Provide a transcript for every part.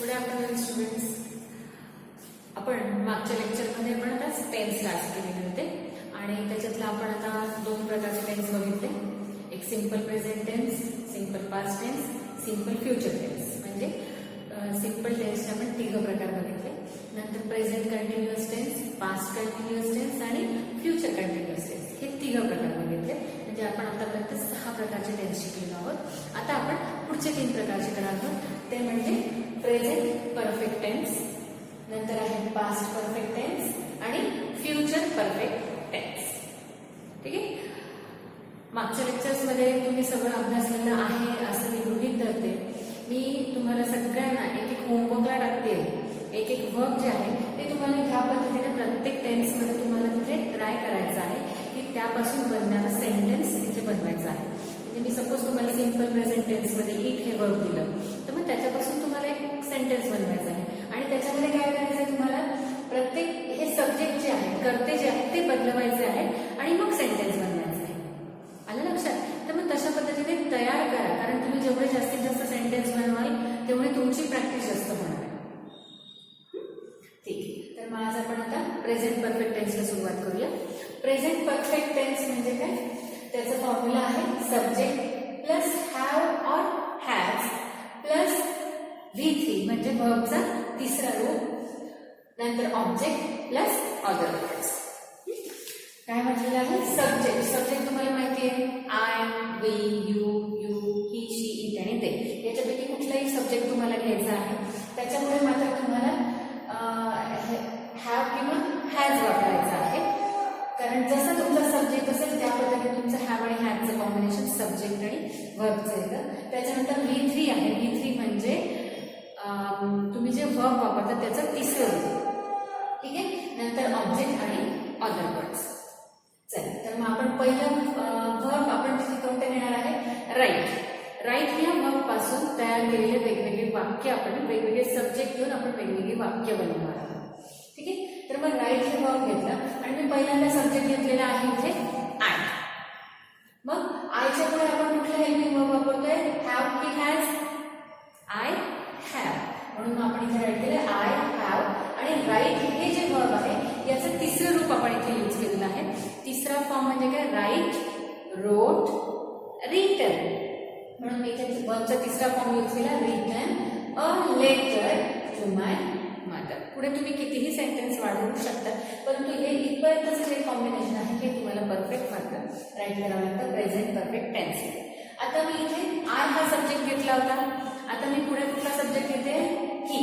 Good afternoon students. आपण मागच्या लेक्चरमध्ये आपण आता टेन्स क्लास केलेले होते आणि त्याच्यातला आपण आता दोन प्रकारचे टेन्स बघितले. एक simple present tense, simple past tense, simple future tense. म्हणजे सिंपल टेन्सचे आपण तिघ प्रकार बघितले. नंतर present continuous tense, past continuous tense आणि फ्युचर कंटिन्युअस टेन्स हे तिघ प्रकार बघितले. म्हणजे आपण आतापर्यंत 6 प्रकारचे टेन्स शिकलेलो आहोत. आता आपण पुढचे 3 प्रकारचे करणार आहोत. ते म्हणजे प्रेझेंट परफेक्ट टेन्स, नंतर आहे पास्ट परफेक्ट टेन्स आणि फ्युचर परफेक्ट टेन्स. ठीक आहे. मागच्या लेक्चर्समध्ये तुम्ही सगळं अभ्यासलेलं आहे असं मी गृहीत धरते. मी तुम्हाला सगळ्यांना एक एक होमवर्कला टाकते. एक एक वर्क जे आहे ते तुम्हाला ह्या पद्धतीने प्रत्येक टेन्समध्ये तुम्हाला तिथे ट्राय करायचं आहे की त्यापासून बनणारा सेंटेन्स तिथे बनवायचा आहे. म्हणजे मी सपोज तुम्हाला सिंपल प्रेझेंट टेन्समध्ये इट हे वर्क दिलं तर मग त्याच्यापासून तुम्हाला एक सेंटेन्स बनवायचं आहे आणि त्याच्यामध्ये काय करायचं आहे तुम्हाला प्रत्येक हे सब्जेक्ट जे आहे कर्ते जे आहे ते बदलवायचे आहे आणि मग सेंटेन्स बनवायचं आहे. आलं लक्षात? तर मग तशा पद्धतीने तयार करा, कारण तुम्ही जेवढे जास्तीत जास्त सेंटेन्स बनवाल तेवढी तुमची प्रॅक्टिस जास्त होणार आहे. ठीक आहे. तर मग आज आपण आता प्रेझेंट परफेक्ट टेन्सला सुरुवात करूया. प्रेझेंट परफेक्ट टेन्स म्हणजे काय? त्याचा फॉर्म्युला आहे subject plus have or has plus V3 म्हणजे वर्बचा तिसरा रूप, नंतर ऑब्जेक्ट प्लस अदर वर्ड्स. काय म्हटलेलं आहे? सब्जेक्ट. सब्जेक्ट तुम्हाला माहिती आहे I, we, you, he, she, it आणि ते. याच्यापैकी कुठलाही सब्जेक्ट तुम्हाला घ्यायचा आहे. त्याच्यामुळे मात्र तुम्हाला हॅव किंवा हॅज वापरायचा आहे, कारण जसं तुमचा सब्जेक्ट असेल त्या पद्धतीने तुमचं हॅव आणि हॅजचं कॉम्बिनेशन सब्जेक्ट आणि वर्बचं येतं. त्याच्यानंतर V3 आहे. V3 म्हणजे तुम्ही जे वर्ब वापरता त्याचं तिसरं रूप. ठीक आहे. नंतर ऑब्जेक्ट आणि अदर वर्ड्स. चला, तर मग आपण पहिलं वर्ब आपण तिथे कोणते घेणार आहे? राईट. राईट या वर्ब पासून तयार केलेले वेगवेगळे वाक्य आपण वेगवेगळे सब्जेक्ट घेऊन आपण वेगवेगळी वाक्य बनवणार आहोत. ठीक आहे. तर मग राईट हे वर्ब घेतलं आणि मी पहिल्यांदा सब्जेक्ट घेतलेला आहे इथे आय. मग आयच्या पुढे आपण कुठला हेल्पिंग वर्ब वापरतोय? हॅव की हॅज? I have. म्हणून आपण इथे राईट केलं आय हॅव. आणि राईट हे जे वर्ब आहे याचं तिसरं रूप आपण इथे यूज केलेलं आहे. तिसरा फॉर्म म्हणजे काय? Write, wrote, written. म्हणून मी इथे वर्बचा तिसरा फॉर्म यूज केला written a letter to my mother. पुढे तुम्ही कितीही सेंटेन्स वाढवू शकता, परंतु हे इथपर्यंतच जे कॉम्बिनेशन आहे हे तुम्हाला परफेक्ट मात्र राईट करावं लागतं प्रेझेंट परफेक्ट टेन्स. आता मी इथे आय हा सब्जेक्ट घेतला होता. आता मी पुढे कुठला सब्जेक्ट घेते? ही.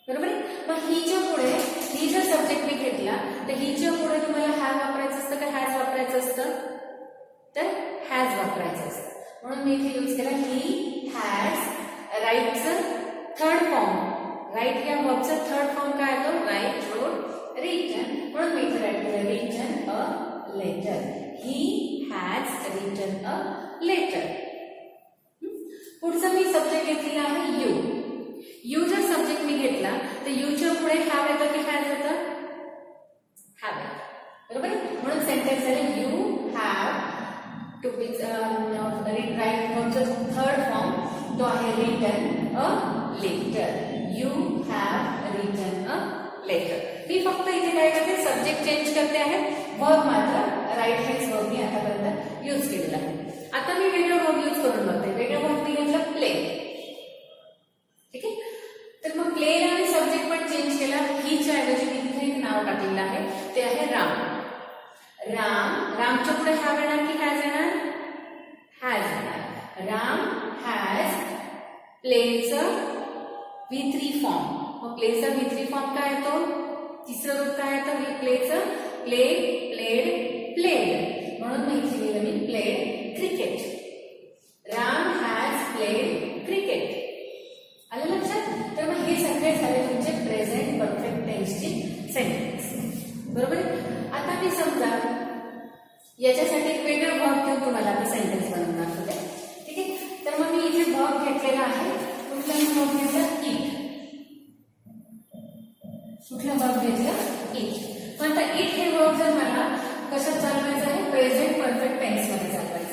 बरोबर आहे. मग हिच्या पुढे ही जर सब्जेक्ट मी घेतला तर हिच्या पुढे तुम्हाला हॅव वापरायचं असतं का हॅज वापरायचं असतं? तर हॅज वापरायचं असतं. म्हणून मी इथे यूज केला ही हॅज. राईटचं थर्ड फॉर्म, राईट या वर्बचा थर्ड फॉर्म काय येतो? Write, wrote, written. म्हणून मी इथे राईट केलं written a letter. He has written a letter. पुढचा मी सब्जेक्ट घेतलेला आहे यू. यू जर सब्जेक्ट मी घेतला तर यूच्या पुढे हॅव येतं की हॅज येतं? हॅव येतं. बरोबर आहे. म्हणून सेंटेन्स झाले you have to be write वर्बचा थर्ड फॉर्म तो आहे written a letter. You have written a letter. मी फक्त इथे काय करते? सब्जेक्ट चेंज करते आहे. वर्ब मात्र राईट हेच वर्ब मी आतापर्यंत यूज केलेला आहे. आता मी वेगळं वर्ब यूज करून बघते. वेगळं वर्ब मी घेतलं प्ले. ठीक आहे. तर मग प्लेला मी सब्जेक्ट पण चेंज केला. हीच्या ऐवजी मी तिथे एक नाव टाकलेलं आहे ते आहे राम. राम. रामच्या पुढे हॅव येणार की हॅज येणार? हॅज येणार. राम हॅज प्लेचं V3 फॉर्म. मग प्लेचा V3 फॉर्म काय येतो? तिसरं रूप काय येतं प्लेचं? Play, played, played. म्हणून मी इथे लिहिलं मी played cricket. Ram has played cricket. आलं लक्षात? तर मग हे सगळे झाले तुमचे प्रेझेंट परफेक्ट टेन्सचे सेंटेन्स. बरोबर आहे. आता मी समजा याच्यासाठी एक वेगळं वर्ब घेऊन तुम्हाला आता सेंटेन्स बनवणार होते. ठीक आहे. तर मग मी इथे वर्ब घेतलेला आहे. कुठला वर्ब घेतला? इट. कुठला वर्ब घेतला? इट. पण आता इट हे वर्ब जर मला कशात चालवायचं आहे? प्रेझेंट परफेक्ट टेन्स मध्ये चालवायचं.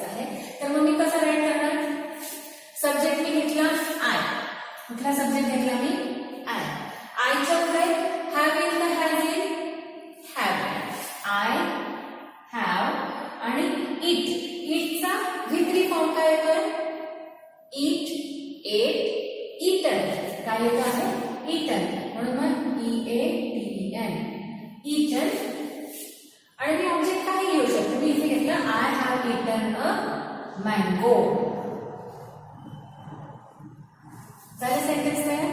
सब्जेक्ट घेतला मी आय. आयच्या पुढे हॅव येईल का हॅज येईल? हॅव. आय हॅव आणि इट. इटचा V3 फॉर्म काय येतोय? Eat, ate, eaten. काय येत आहे? इटन. म्हणून मग EATEN. इटन. आणि मी ऑब्जेक्ट काही घेऊ शकतो. मी इथे घेतलं I have eaten a mango. झालं सेंटेन्स तयार.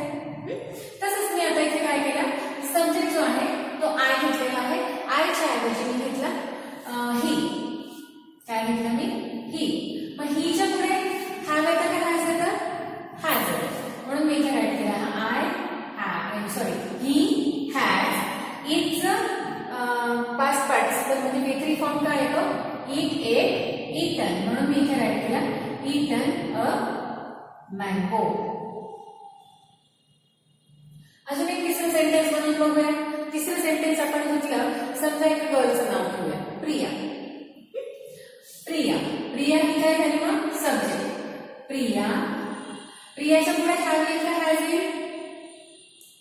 तसंच मी आता इथे काय केलं, सब्जेक्ट जो आहे तो आय घेतलेला आहे. आयच्या ऐवजी मी घेतला ही. काय घेतलं मी? ही. मग हीच्या पुढे हॅव येतं का हॅज येतं? हॅज येतं. म्हणून मी इथे राईट केला I have, sorry he has. इटचं पास्ट पार्टिसिपल म्हणजे V3 फॉर्म काय येतो? Eat, ate, eaten. म्हणून मी इथे राईट केला इटन अ मँगो. अजून एक तिसरं सेंटेन्स बनवून बघूया. तिसरं सेंटेन्स आपण घेतलं, समजा एका गर्लचं नाव ठेवूया प्रिया. प्रिया. प्रिया ही काय झाली मग? सब्जेक्ट. प्रिया. प्रियाच्या पुढे हॅव येईल का हॅज येईल?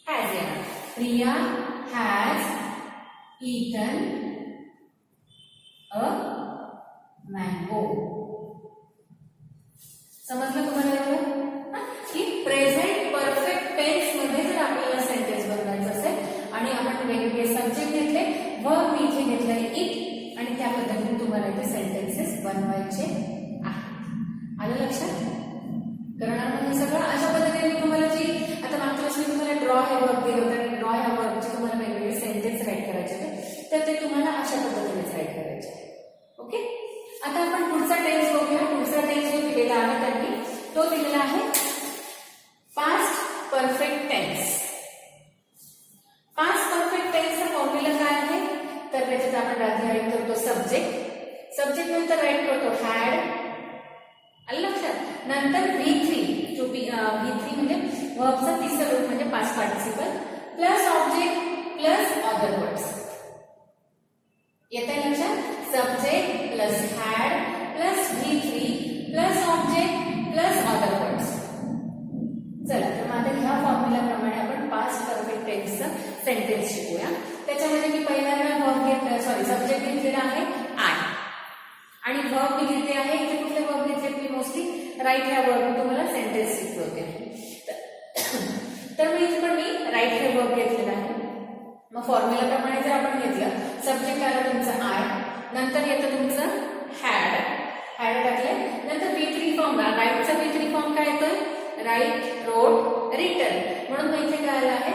हॅज येणार. Priya has eaten a mango. समजलं तुम्हाला एवढं? की प्रेझेंट परफेक्ट टेन्स मध्ये जर आपल्याला सेंटेन्स बनवायचं असेल आणि आपण वेगवेगळे सब्जेक्ट घेतले, वर्ब मी इथे घेतलंय इट, आणि त्या पद्धतीने तुम्हाला इथे सेंटेन्सेस बनवायचे आहेत. आलं लक्षात? करणार म्हणजे सगळं अशा पद्धतीने तुम्हाला जी आता मागच्या वेळेस मी तुम्हाला ड्रॉ हे वर्क दिलं होतं आणि ड्रॉ ह्या वर्कचे तुम्हाला वेगवेगळे सेंटेन्स राईट करायचे होते, तर ते तुम्हाला अशा पद्धतीनेच राईट करायचे आहे. ओके. आता आपण पुढचा टेन्स बघूया. पुढचा टेन्स जो दिलेला आहे त्यांनी तो दिलेला आहे past perfect tense. Past perfect टेन्सचा फॉर्म्युला काय आहे? तर त्याच्यात आपण आधी राईट करतो सब्जेक्ट. सब्जेक्ट नंतर राईट करतो हॅड. आलं लक्षात? नंतर V3 V3 म्हणजे वर्बचा तिसरा रूप म्हणजे past participle plus object plus other words. येत आहे लक्षात? Subject plus had plus V3 plus object plus other words. चला तर आता ह्या फॉर्म्युल्याप्रमाणे आपण पास्ट परफेक्ट टेन्सचं सेंटेन्स शिकूया. त्याच्यामध्ये मी पहिल्यांदा सब्जेक्ट घेतलेला आहे आय आणि वर्ब मी घेतले आहे. इथे कुठले वर्ब घेतले? मी मोस्टली राईट ह्या वर्ब तुम्हाला सेंटेन्स शिकवते. तर मी इथे पण मी राईट हे वर्ब घेतलेला आहे. मग फॉर्म्युलाप्रमाणे जर आपण घेतलं, सब्जेक्ट आलं तुमचं आय, नंतर येतं तुमचं हॅड. हॅड टाकले, नंतर V3 फॉर्म. राईटचा V3 फॉर्म काय येतोय? Write, wrote, written. म्हणून मग इथे काय आलं आहे?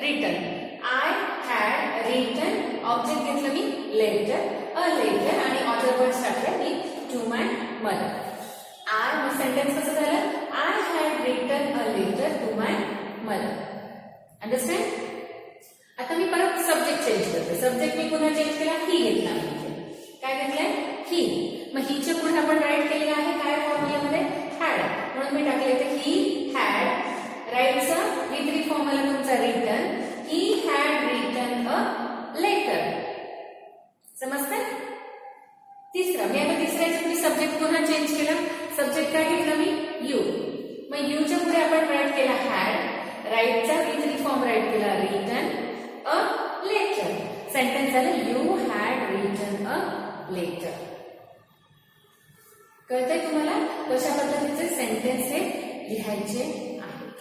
Written. I had written. Object घेतलं मी लेटर, अ लेटर, आणि अदर वर्ड्स टाकले मी टू माय मदर. आय मग सेंटेन्स कसं झालं? I had written a letter to my mother. Understand? आता मी परत सब्जेक्ट चेंज करते. सब्जेक्ट मी पुन्हा चेंज केला, ही घेतला मी. काय घेतलंय? ही. मग हिच्या पुढे आपण राईट केलेलं आहे काय फॉर्म्युल्यामध्ये? हॅड. म्हणून मी टाकले तर ही हॅड. राईटचा V3 फॉर्म आला तुमचा written. He had written a letter. समजतंय? तिसरा मी आता तिसऱ्याच्या मी सब्जेक्ट पुन्हा चेंज केला. सब्जेक्ट काय घेतला मी? यू. मग यूच्या पुढे आपण राईट केला हॅड. राईटचा V3 फॉर्म राईट केला रिटन अ लेटर. सेंटेन्स झालं you had written a letter. कळतंय तुम्हाला कशा पद्धतीचे सेंटेन्स हे लिहायचे आहेत?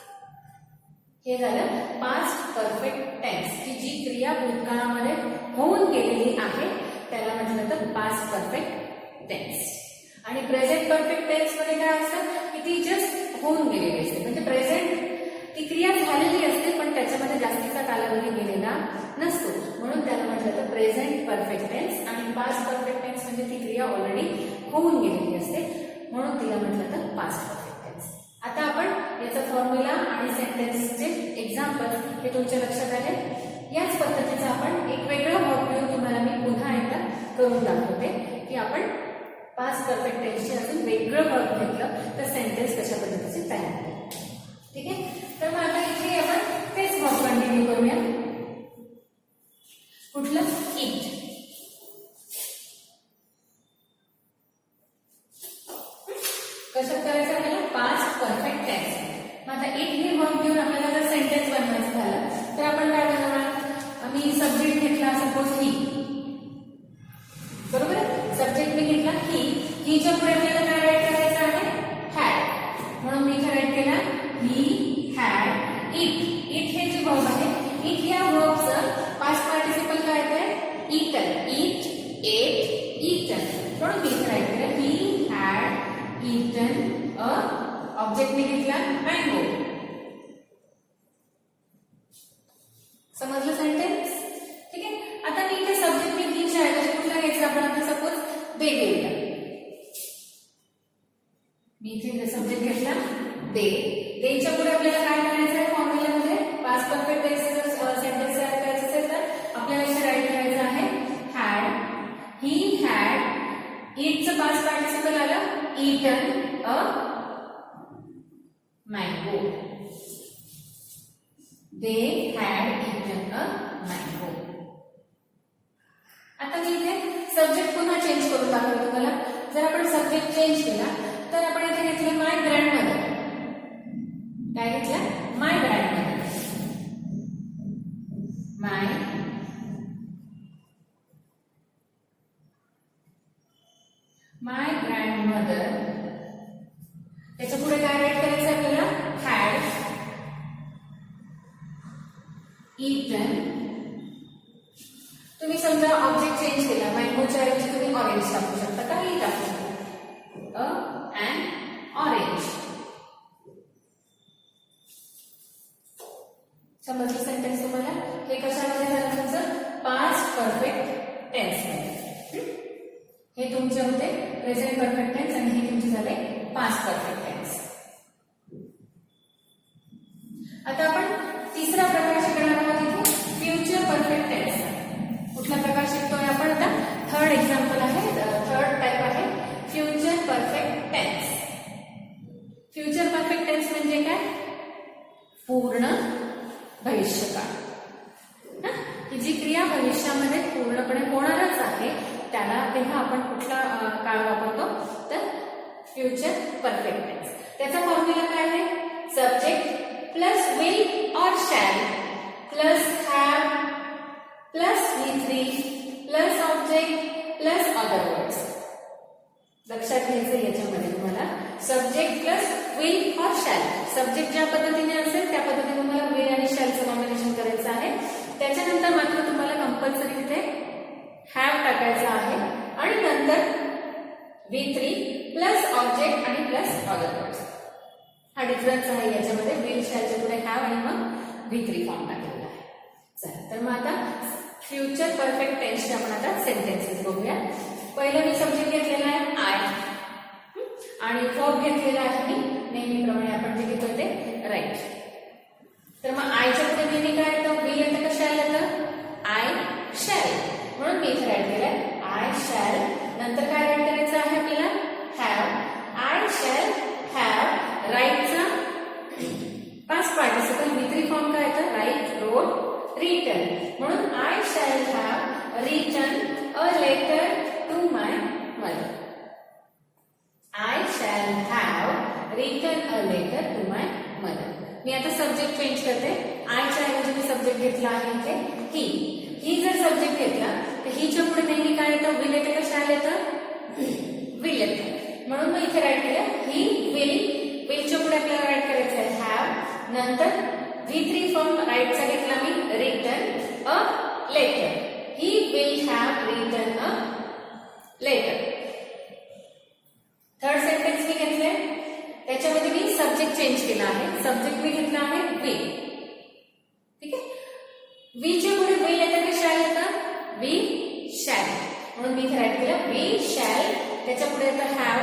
हे झालं पास्ट परफेक्ट टेन्स, की जी क्रिया भूतकाळामध्ये होऊन गेलेली आहे त्याला म्हटलं तर पास्ट परफेक्ट टेन्स. आणि प्रेझेंट परफेक्ट टेन्स मध्ये काय असतं की ती जस्ट होऊन गेलेली असते. म्हणजे प्रेझेंट ती क्रिया झालेली असते पण त्याच्यामध्ये जास्तीचा कालावधी गेलेला नसतो. म्हणून त्याला म्हटलं तर प्रेझेंट परफेक्ट टेन्स. आणि पास्ट परफेक्ट टेन्स म्हणजे ती क्रिया ऑलरेडी होऊन गेलेली असते म्हणून तिला म्हटलं तर पास्ट परफेक्ट टेन्स. आता आपण याचा फॉर्म्युला आणि सेंटेन्सचे एक्झाम्पल हे तुमच्या लक्षात आले. याच पद्धतीचं आपण एक वेगळं वर्क घेऊन तुम्हाला मी पुन्हा एकदा करून दाखवते की आपण पास्ट परफेक्ट टेन्सचे अजून वेगळं वर्क घेतलं तर सेंटेन्स कशा पद्धतीचे तयार होते. ठीक आहे. तर मग आता इथे आपण तेच वर्क कंटिन्यू करूया. कुठलं? इट. कशात करायचं आपल्याला? Past perfect tense. मग आता इट हे वर्ब घेऊन आपल्याला जर सेंटेन्स बनवायचं झालं तर आपण काय बनवणार? मी सब्जेक्ट घेतला सपोज ही, बरोबर? सब्जेक्ट मी घेतला हीच्या पुढे आपल्याला काय राईट करायचं आहे? हॅड. म्हणून मी इथे राईट केला ही हॅड इट. इट हे जे वर्ब आहे, इट या वर्बचं पास्ट पार्टिसिपल काय आहे? ईटन. Eat, ate, eaten. म्हणून मी इथे राईट केलं he had eaten a, object मी घेतला मँगो. समजलं सेंटेन्स? ठीक आहे. आता मी इथे सब्जेक्ट मी हीच्या ऐवजी कुठला घ्यायचा? आपण आता सपोज दे घेऊया. मी इथे सब्जेक्ट घेतला दे. देच्या पुढे आपल्याला काय करायचं आहे? फॉर्म्युलामध्ये पास्ट परफेक्ट टेन्स सेंटेन्स तयार करायचं असेल तर आपल्याला इथे राईट करायचं आहे हॅड. ही हॅड इटचं पास्ट पार्टिसिपल आलं eaten a mango. They had eaten a mango. आता मी इथे सब्जेक्ट पुन्हा चेंज करून दाखवतो तुम्हाला. जर आपण सब्जेक्ट चेंज केला तर आपण इथे घेतलं माय ग्रँडमदर. काय घेतलं? My grandmother. My grandmother. त्याच्या पुढे काय राईट करायचं आपल्याला? Had eaten. तुम्ही समजा ऑब्जेक्ट चेंज केला, मँगोच्या ऐवजी तुम्ही ऑरेंज टाकू शकता, काही टाकू शकता. And orange. समजलं सेंटेन्स तुम्हाला? हे कशामध्ये झालं तुमचं? पास्ट परफेक्ट टेन्स मध्ये. हे तुमचे होते प्रेझेंट परफेक्ट टेन्स आणि हे तुमचे झाले पास्ट परफेक्ट टेन्स. आता आपण तिसरा प्रकार शिकणार आहोत इथे, फ्युचर परफेक्ट टेन्स. कुठला प्रकार शिकतोय आपण आता? थर्ड एक्झाम्पल आहे, थर्ड टाइप आहे future perfect tense. Future perfect tense म्हणजे काय? पूर्ण भविष्यकाळ. ही जी क्रिया भविष्यामध्ये पूर्णपणे होणारच आहे त्याला तेव्हा आपण कुठला काळ वापरतो? तर फ्युचर परफेक्ट टेन्स. त्याचा फॉर्म्युला काय आहे? सब्जेक्ट प्लस विल और shall plus have plus V3 plus object plus other words. लक्षात घ्यायचं याच्यामध्ये तुम्हाला सब्जेक्ट प्लस विल और शॅल. सब्जेक्ट ज्या पद्धतीने असेल त्या पद्धतीने तुम्हाला विल आणि शॅलचं कॉम्बिनेशन करायचं आहे. त्याच्यानंतर मात्र तुम्हाला कंपल्सरी तिथे हॅव टाकायचं आहे आणि नंतर V3 प्लस ऑब्जेक्ट आणि प्लस अदर वर्ड्स. हा डिफरन्स आहे याच्यामध्ये. विल शॅलच्या पुढे हॅव आणि मग V3 फॉर्म टाकलेला आहे. चला तर मग आता फ्युचर परफेक्ट टेन्सचे आपण आता सेंटेन्सेस बघूया. पहिलं मी सब्जेक्ट घेतलेला आहे आय आणि वर्ब घेतलेला आहे मी नेहमीप्रमाणे आपण जे घेतो ते राईट. तर मग आयच्या पुढे नेहमी काय येतं? विल येतं का शॅल येतं? I shall. म्हणून मी इथे राईट केलंय आय शॅल. नंतर काय राईट करायचं आहे आपल्याला? हॅव. I shall have. राईटचा पास्ट पार्टिसिपल V3 फॉर्म काय येतं? Write, wrote, written. म्हणून I shall have written a letter to my mother. I shall have written a letter to my mother. मी आता सब्जेक्ट चेंज करते. आयच्या ऐवजी मी subject घेतला आहे इथे ही. ही जर सब्जेक्ट घेतला तर हिच्या पुढे नेहमी काय येतं? विल येतं का शॅल येतं? विल येतं. म्हणून मी इथे राईट केलं ही विल. विलच्या पुढे आपल्याला राईट करायचं आहे हॅव. नंतर V3 फॉर्म राईटचा घेतला मी written a letter. He will have written a letter. Third sentence मी घेतले त्याच्यामध्ये मी सब्जेक्ट चेंज केला आहे. सब्जेक्ट मी घेतला आहे विल. ठीक आहे. वीच्या पुढे विल येतं की शॅल येतं? We shall. म्हणून मी इथे राईट केलं वी शॅल. त्याच्या पुढे येतं हॅव.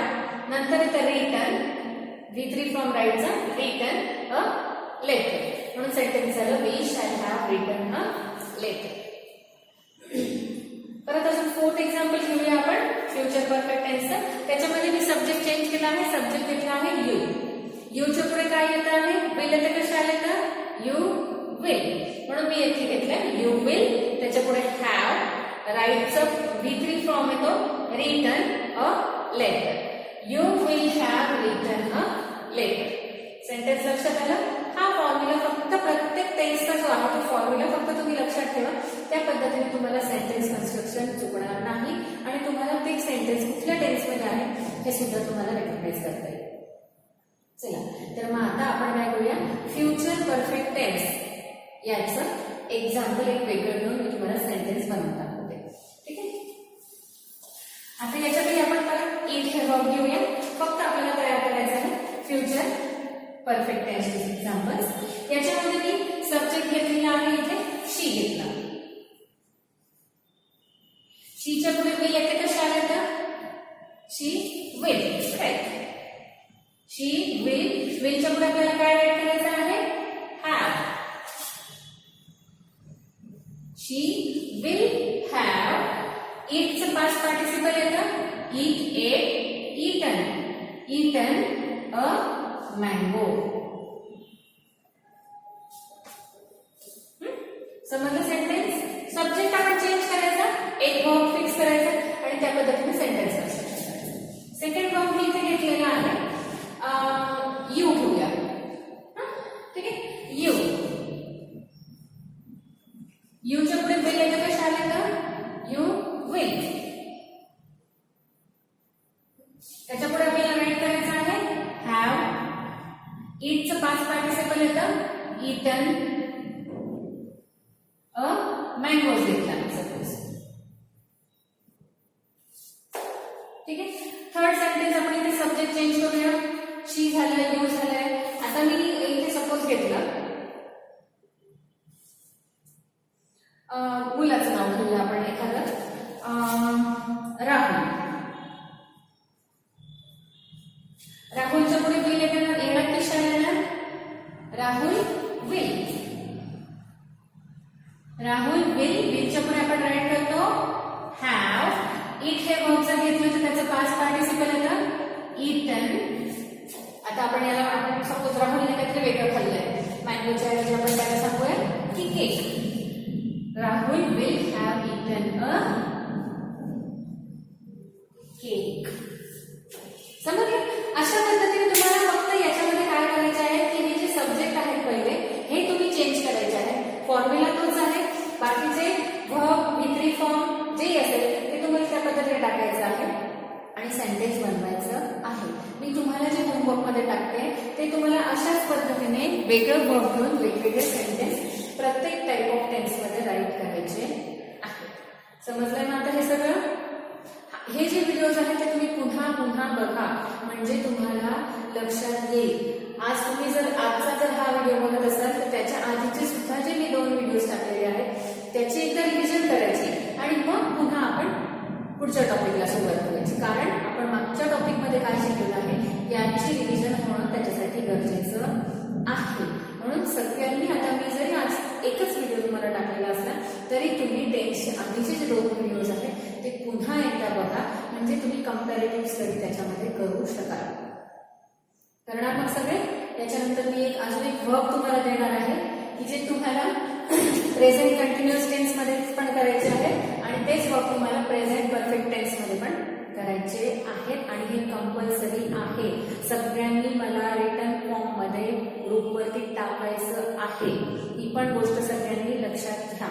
नंतर येतं रिटन. V3 फ्रॉम राईटचा रिटन अ लेटर. म्हणून सेंटेन्स झालं we shall have written a letter. परत अजून फोर्थ एक्झाम्पल घेऊया आपण फ्युचर परफेक्ट टेन्सचं. त्याच्यामध्ये मी सब्जेक्ट चेंज केला आहे. सब्जेक्ट घेतला आहे यू. यूच्या पुढे काय येतं आहे? विल येतं का शॅल येतं? You will. म्हणून मी येथे घेतलं यू विल. त्याच्या पुढे हॅव. राईटचं V3 फॉर्म येतो written a letter. You will have written a letter. Sentence लक्षात आलं? हा फॉर्म्युला फक्त प्रत्येक टेन्सचा जो आहे तो फॉर्म्युला फक्त तुम्ही लक्षात ठेवा. त्या पद्धतीने तुम्हाला सेंटेन्स कन्स्ट्रक्शन चुकणार नाही आणि तुम्हाला ते सेंटेन्स कुठल्या टेन्समध्ये आहे हे सुद्धा तुम्हाला रेकग्नाइज करता येईल. चला, तर मग आता आपण काय करूया, फ्युचर परफेक्ट टेन्स याचं एक्झाम्पल एक वेगळं घेऊन मी तुम्हाला सेंटेन्स बनवून दाखवते. ठीक आहे. आता याच्याकडे आपण परत इट हे वर्ब घेऊया. फक्त आपल्याला तयार करायचं आहे फ्युचर परफेक्ट टेन्स एक्झाम्पल्स. याच्यामध्ये मी सब्जेक्ट घेतलेला आहे, इथे शी घेतला. शीच्या पुढे विल येते का शाळेत? She will, write. She will, विलच्या पुढे आपल्याला काय राईट करायचं आहे? हॅव. She will have. इटचं पास्ट पार्टिसिपल येतं, eat, ate, eaten, eaten a mango. समजलं सेंटेन्स? सब्जेक्ट आपण चेंज करायचा, एक वर्ब फिक्स करायचा आणि त्या पद्धतीने सेंटेन्स करायचं. सेकंड वर्ब मी इथे घेतलेला आहे, यू घेऊया. ठीक आहे, यू. यूच्या पुढे विल येतं का शाळेत? You will. त्याच्या पुढे आपल्याला राईट करायचं आहे हॅव. इटचं पास्ट पार्टिसिपल येतं, इटन अ मँगोज घेतला सपोज. ठीक आहे. थर्ड सेंटेन्स आपण इथे सब्जेक्ट चेंज करूया. शी झालंय, यू झालंय. आता मी इथे सपोज घेतलं, मुलाचं नाव घेऊया आपण एखादं, राहुल. राहुलच्या पुढे विल येणार की शाळा येणार? राहुल विल. राहुल विल. विलच्या पुढे आपण राईट करतो हॅव. इट हे वर्बचं घेतलं तर त्याचं पास्ट पार्टिसिपल येतं, इटन. आता आपण याला, आपण सपोज राहुलने काहीतरी वेगळं खाल्लंय, मँगोच्या ऐवजी आपण त्याला सांगूया की cake. Rahul will have eaten a cake. समजलं? अशा पद्धतीने तुम्हाला फक्त याच्यामध्ये काय करायचे आहे की हे जे सब्जेक्ट आहेत पहिले हे तुम्ही चेंज करायचे आहे. फॉर्म्युला तोच आहे, बाकीचे वर्ब, V3 फॉर्म जे असेल ते तुम्हाला त्या पद्धतीने टाकायचं आहे आणि सेंटेन्स बनवायचं आहे. मी तुम्हाला जे होमवर्कमध्ये टाकते ते तुम्हाला अशाच पद्धतीने वेगळं वर्ब घेऊन वेगवेगळे सेंटेन्स प्रत्येक टाईप ऑफ टेन्समध्ये राईट करायचे आहे. समजलंय ना आता हे सगळं? हे जे व्हिडिओज आहेत ते तुम्ही पुन्हा पुन्हा बघा म्हणजे तुम्हाला लक्षात येईल. आज तुम्ही जर आजचा जर हा व्हिडिओ बघत असाल तर त्याच्या आधीचे सुद्धा जे मी 2 व्हिडिओज टाकलेले आहेत त्याची एकदा रिव्हिजन करायची आणि मग पुन्हा आपण पुढच्या टॉपिकला सुरुवात करायची. कारण आपण मागच्या टॉपिकमध्ये काय शिकलेलं आहे याची रिव्हिजन होणं त्याच्यासाठी गरजेचं आहे. म्हणून सगळ्यांनी, आता मी जरी आज एकच व्हिडिओ तुम्हाला टाकलेला असला तरी तुम्ही टेन्सचे आधीचे जे 2 व्हिडिओज आहेत ते पुन्हा एकदा बघा म्हणजे तुम्ही कंपॅरेटिव्ह स्टडी त्याच्यामध्ये करू शकाल. करणार मग सगळे? याच्यानंतर मी अजून एक वर्ब तुम्हाला देणार आहे की जे तुम्हाला प्रेझेंट कंटिन्युअस टेन्स मध्ये पण करायचे आहे आणि तेच वर्ब तुम्हाला प्रेझेंट परफेक्ट टेन्स मध्ये पण करायचे आहेत आणि हे कंपल्सरी आहे. सगळ्यांनी मला रिटर्न फॉर्म मध्ये ग्रुपवरती टाकायचं आहे. ही पण गोष्ट सगळ्यांनी लक्षात घ्या.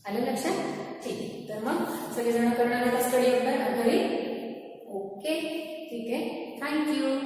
आलं लक्षात? ठीक आहे. तर मग सगळेजण करणार आता स्टडी घरी. ओके, ठीक आहे. थँक्यू.